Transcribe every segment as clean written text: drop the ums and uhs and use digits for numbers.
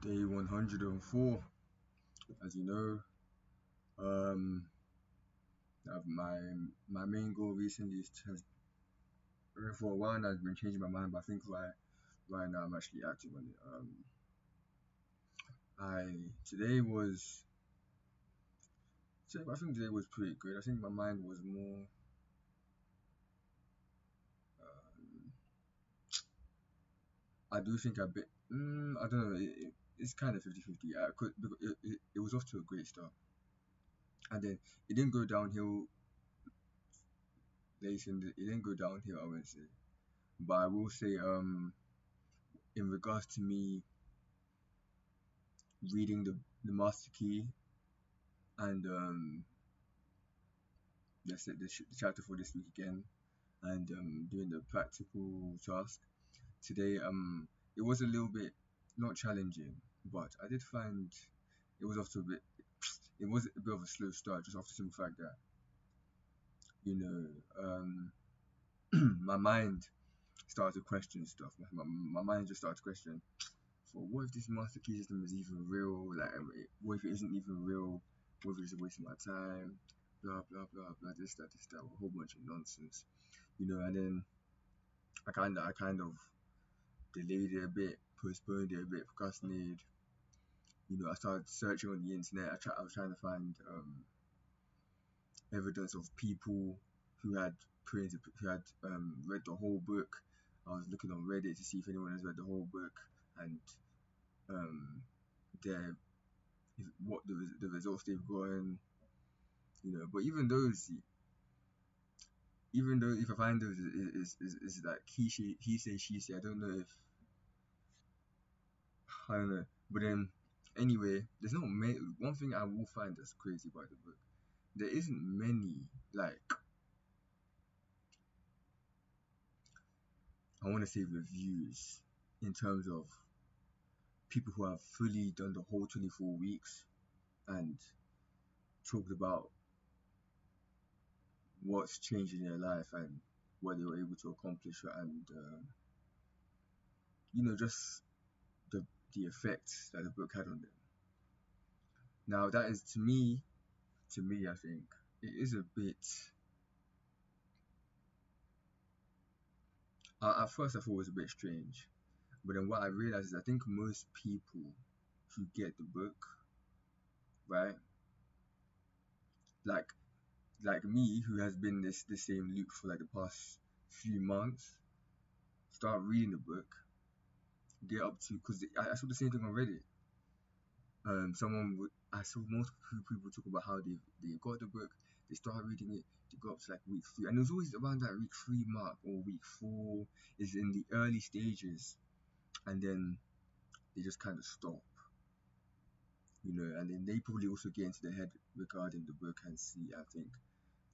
Day 104, as you know. Um, my main goal recently has for a while now has been changing my mind, but I think right now I'm actually acting on it. I today was I think today was pretty good. I think my mind was more. Um, I do think a bit. I don't know. It's kind of 50-50. I could because it was off to a great start, and then it didn't go downhill. It didn't go downhill. I wouldn't say, but I will say in regards to me reading the master key and the chapter for this week again and doing the practical task today, it was a little bit not challenging, but I did find it was also a bit it was a bit of a slow start, just off the simple fact that you know my mind started to question stuff. My mind just started to question, for what if this master key system is even real? Like, what if it isn't even real? What if it's a waste of my time? Blah blah blah blah. This that, a whole bunch of nonsense, And then I kind of delayed it a bit, postponed it a bit, procrastinated. I started searching on the internet. I was trying to find evidence of people who had read the whole book. I was looking on Reddit to see if anyone has read the whole book and um, their what the results they've gotten. But even though if I find those is like he say she say, I don't know. But then anyway, there's not many. One thing I will find that's crazy about the book, there isn't many, like, I want to say reviews in terms of people who have fully done the whole 24 weeks and talked about what's changed in their life and what they were able to accomplish, and just the the effects that the book had on them. Now that is to me, I think it is a bit. At first, I thought it was a bit strange, but then what I realized is I think most people who get the book, right, like me, who has been the same loop for like the past few months, start reading the book, get up to because I saw the same thing on Reddit. I saw multiple people talk about how they got the book, they start reading it, they go up to like week 3, and it was always around that week 3 mark or week 4 is in the early stages, and then they just kind of stop, and then they probably also get into their head regarding the book and see, I think,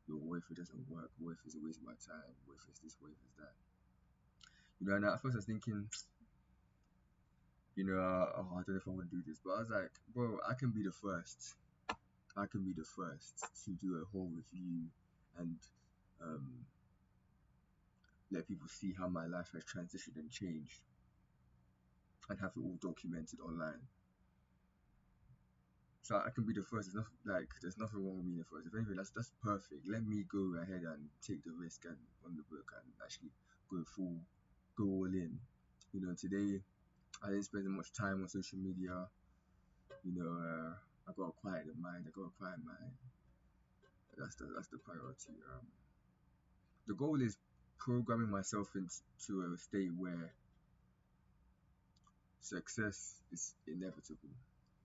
what if it doesn't work? What if it's a waste of my time? What if it's this? What if it's that? And at first I was thinking, oh, I don't know if I want to do this, but I was like, bro, I can be the first. I can be the first to do a whole review and um, let people see how my life has transitioned and changed and have it all documented online. So I can be the first. There's nothing wrong with being the first. If anything, that's perfect. Let me go ahead and take the risk and on the book and actually go all in. Today I didn't spend much time on social media. I got a quiet mind. I got a quiet mind. That's the priority. The goal is programming myself into a state where success is inevitable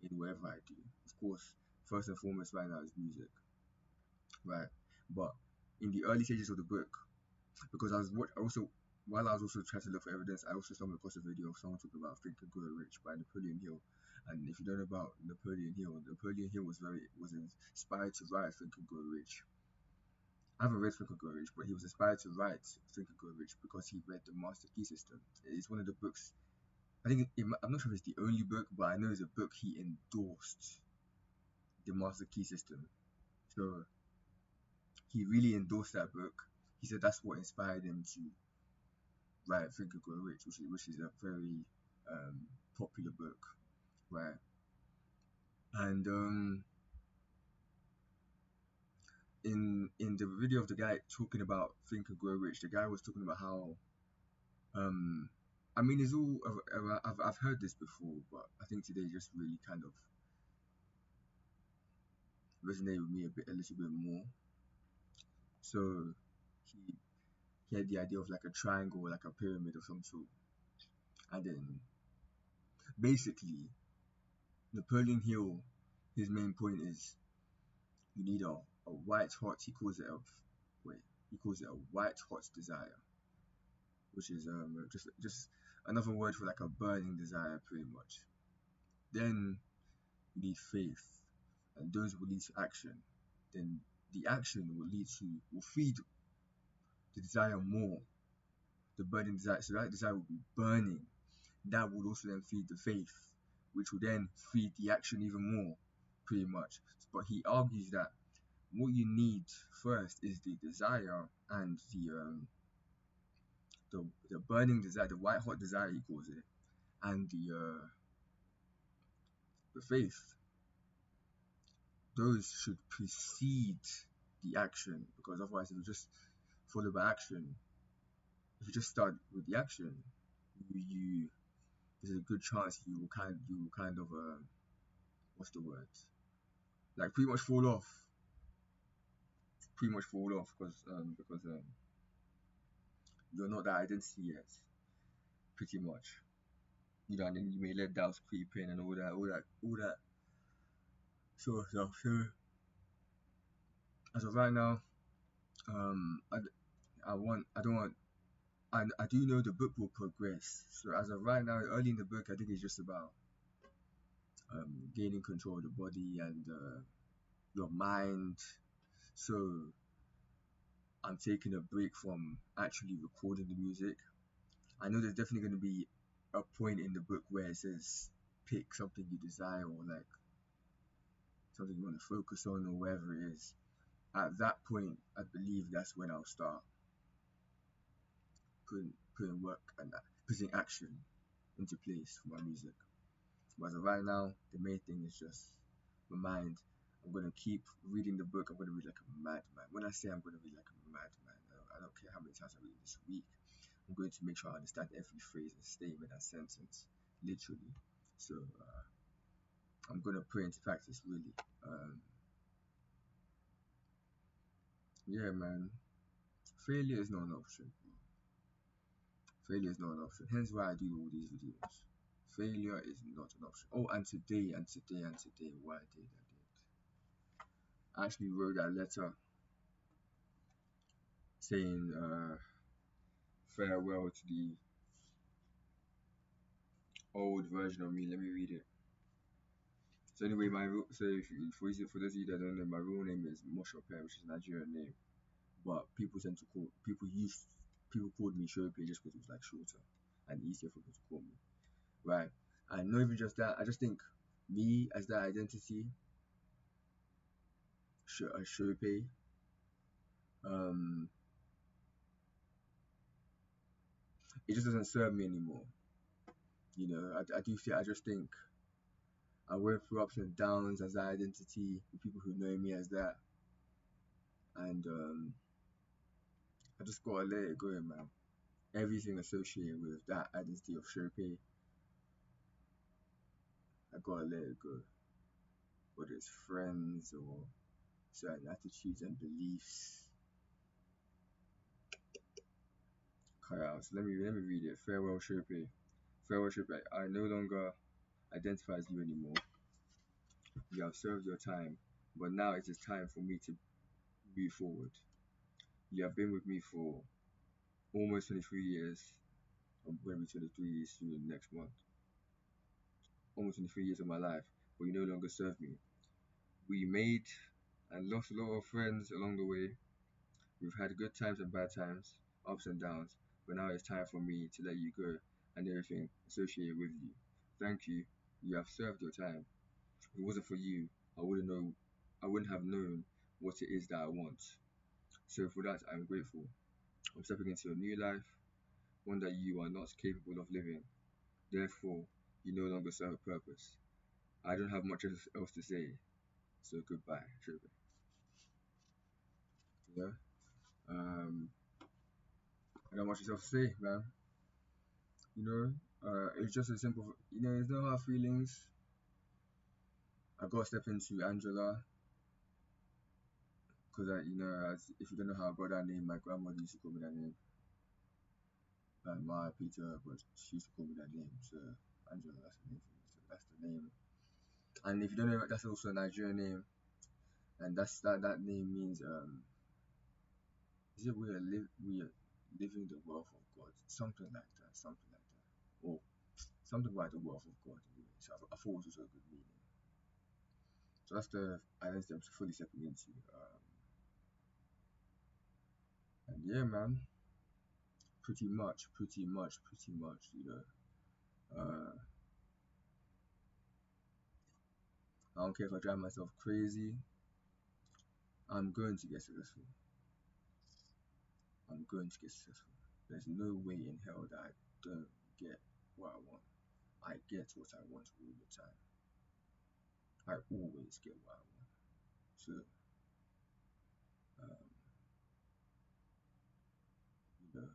in whatever I do. Of course, first and foremost right now is music, right? But in the early stages of the book, because also while I was also trying to look for evidence, I also stumbled across a video of someone talking about Think and Grow Rich by Napoleon Hill. And if you don't know about Napoleon Hill was inspired to write Think and Grow Rich. I haven't read Think and Grow Rich, but he was inspired to write Think and Grow Rich because he read the Master Key System. It's one of the books. I'm not sure if it's the only book, but I know it's a book he endorsed, the Master Key System. So he really endorsed that book. He said that's what inspired him to write Think and Grow Rich, which is a very popular book. right? And in the video of the guy talking about Think and Grow Rich, the guy was talking about how um I mean it's all I've heard this before, but I think today just really kind of resonated with me a little bit more. So he he had the idea of like a triangle, like a pyramid of some sort, and then basically Napoleon Hill, his main point is you need a white hot. Wait, he calls it a white hot desire, which is just another word for like a burning desire, pretty much. Then you need faith, and those will lead to action. Then the action will feed the desire more, the burning desire. So that desire will be burning. That would also then feed the faith, which will then feed the action even more, pretty much. But he argues that what you need first is the desire and the burning desire, the white hot desire he calls it, and the faith. Those should precede the action, because otherwise, if you just follow by action, if you just start with the action, you there's a good chance you will kind of what's the word, like pretty much fall off because you're not that identity yet, pretty much. You know, and then you may let doubts creep in and all that sort of stuff. So as of right now, um, I, I don't want, I do know the book will progress. So as of right now, early in the book, I think it's just about gaining control of the body and your mind. So I'm taking a break from actually recording the music. I know there's definitely going to be a point in the book where it says pick something you desire or like something you want to focus on or whatever it is. At that point, I believe that's when I'll start putting work and putting action into place for my music. But as of right now, the main thing is just my mind. I'm gonna keep reading the book. I'm gonna read like a madman. When I say I'm gonna read like a madman, I don't care how many times I read it this week. I'm going to make sure I understand every phrase and statement and sentence, literally. So I'm gonna put into practice really. Um, yeah, man. Failure is not an option. Failure is not an option. Hence why I do all these videos. Failure is not an option. Oh, and today, what I actually wrote that letter saying farewell to the old version of me. Let me read it. So anyway, for those of you that don't know, my real name is Moshope, which is a Nigerian name. But people called me Shope just because it was like shorter and easier for people to call me. Right. And not even just that, I just think me as that identity, Shope, um, it just doesn't serve me anymore. You know, I just think I went through ups and downs as that identity with people who know me as that, and I just gotta let it go, man. Everything associated with that identity of Shope, I gotta let it go. Whether it's friends or certain attitudes and beliefs. Cut out. So let me read it. Farewell, Shope. Farewell, Shope. I no longer identify as you anymore. You have served your time, but now it is time for me to move forward. You have been with me for almost 23 years. I'm going to be 23 years soon next month. Almost 23 years of my life, but you no longer serve me. We made and lost a lot of friends along the way. We've had good times and bad times, ups and downs, but now it's time for me to let you go and everything associated with you. Thank you. You have served your time. If it wasn't for you, I wouldn't have known what it is that I want. So for that, I'm grateful. I'm stepping into a new life, one that you are not capable of living. Therefore, you no longer serve a purpose. I don't have much else to say. So goodbye, Trevor. Yeah. Um, I don't much else to say, man. You know, it's just a simple. There's no hard feelings. I got to step into Angela because as if you don't know how I got that name, my grandmother used to call me that name. My Peter, but she used to call me that name. So Angela, that's the name for me. So that's the name. And if you don't know, that's also a Nigerian name, and that name means is it we are living the wealth of God, something like that, or something about the wealth of God. Anyway, so I thought it was also a good meaning. So that's the identity I'm fully stepping into. And yeah, man, pretty much. I don't care if I drive myself crazy. I'm going to get successful. I'm going to get successful. There's no way in hell that I don't get what I want. I get what I want all the time. I always get what I want. So, um, you know,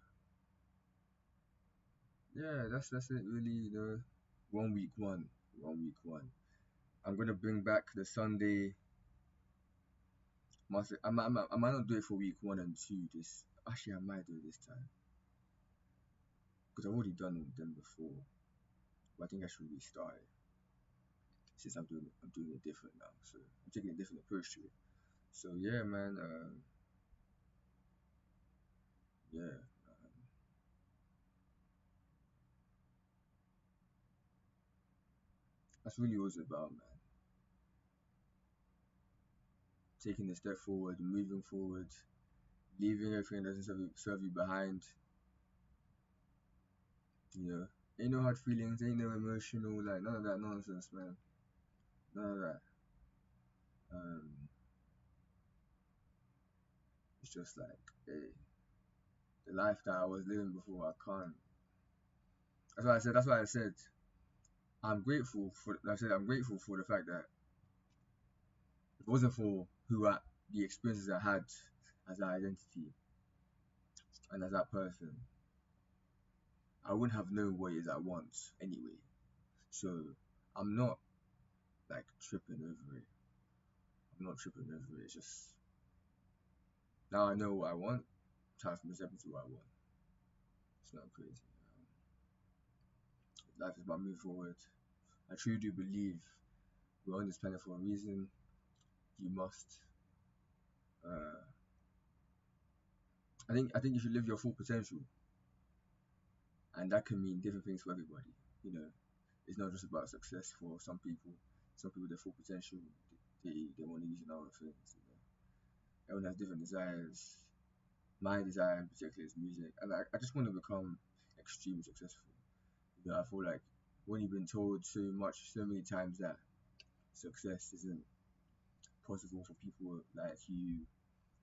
yeah, that's it really. One week one, one week one. I'm gonna bring back the Sunday. I might not do it for week one and two. This actually I might do it this time because I've already done them before. But I think I should restart it since I'm doing it different now. So I'm taking a different approach to it. So yeah, man. Yeah, that's really what it's about, man. Taking a step forward, moving forward, leaving everything that doesn't serve you behind. Ain't no hard feelings, ain't no emotional, like none of that nonsense, man. None of that. Um, it's just like, hey, the life that I was living before, I can't. That's why I said. That's why I said I'm grateful for. Like I said I'm grateful for the fact that if it wasn't for the experiences I had as that identity and as that person, I wouldn't have known what it is I want anyway. So I'm not like tripping over it. I'm not tripping over it. It's just now I know what I want. Time for me to step into what I want. It's not crazy. Life is about moving forward. I truly do believe we're on this planet for a reason. You must. Uh, I think you should live your full potential, and that can mean different things for everybody. You know, it's not just about success for some people. Some people, their full potential, they want to use in other things. Everyone has different desires. My desire in particular is music, and I just want to become extremely successful. I feel like when you've been told so many times that success isn't possible for people like you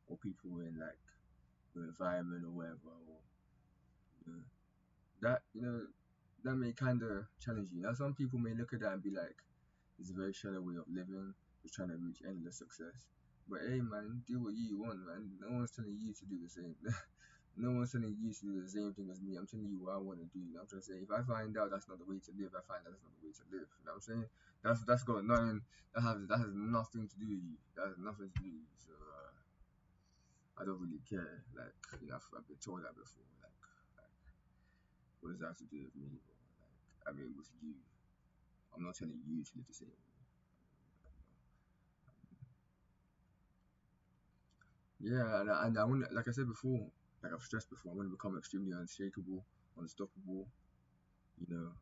or people in like your environment or whatever, or you know, that that may kind of challenge you. Now, some people may look at that and be like, "It's a very shallow way of living, just trying to reach endless success." But hey, man, do what you want, man. No one's telling you to do the same. No one's telling you to do the same thing as me. I'm telling you what I want to do. I'm trying to say, if I find out that's not the way to live, I find out that's not the way to live. You know what I'm saying? That's got nothing. That has nothing to do with you. That has nothing to do with you. So I don't really care. Like I've been told that before. Like what does that have to do with me? Bro? Like I mean, with you, I'm not telling you to live the same way. Yeah, and I want, like I said before, like I've stressed before, I want to become extremely unshakable, unstoppable. You know,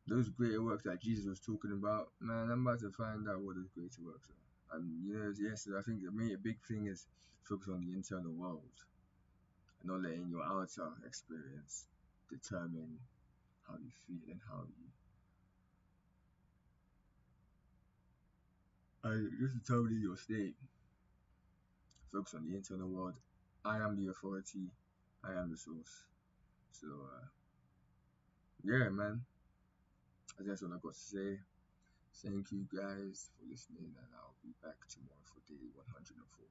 those greater works that Jesus was talking about, man, I'm about to find out what those greater works are. And yes, I think a big thing is focus on the internal world and not letting your outer experience determine how you feel and how you. Just determine your state. Focus on the internal world. I am the authority. I am the source. So yeah, man, that's all I got to say. Thank you guys for listening, and I'll be back tomorrow for day 104.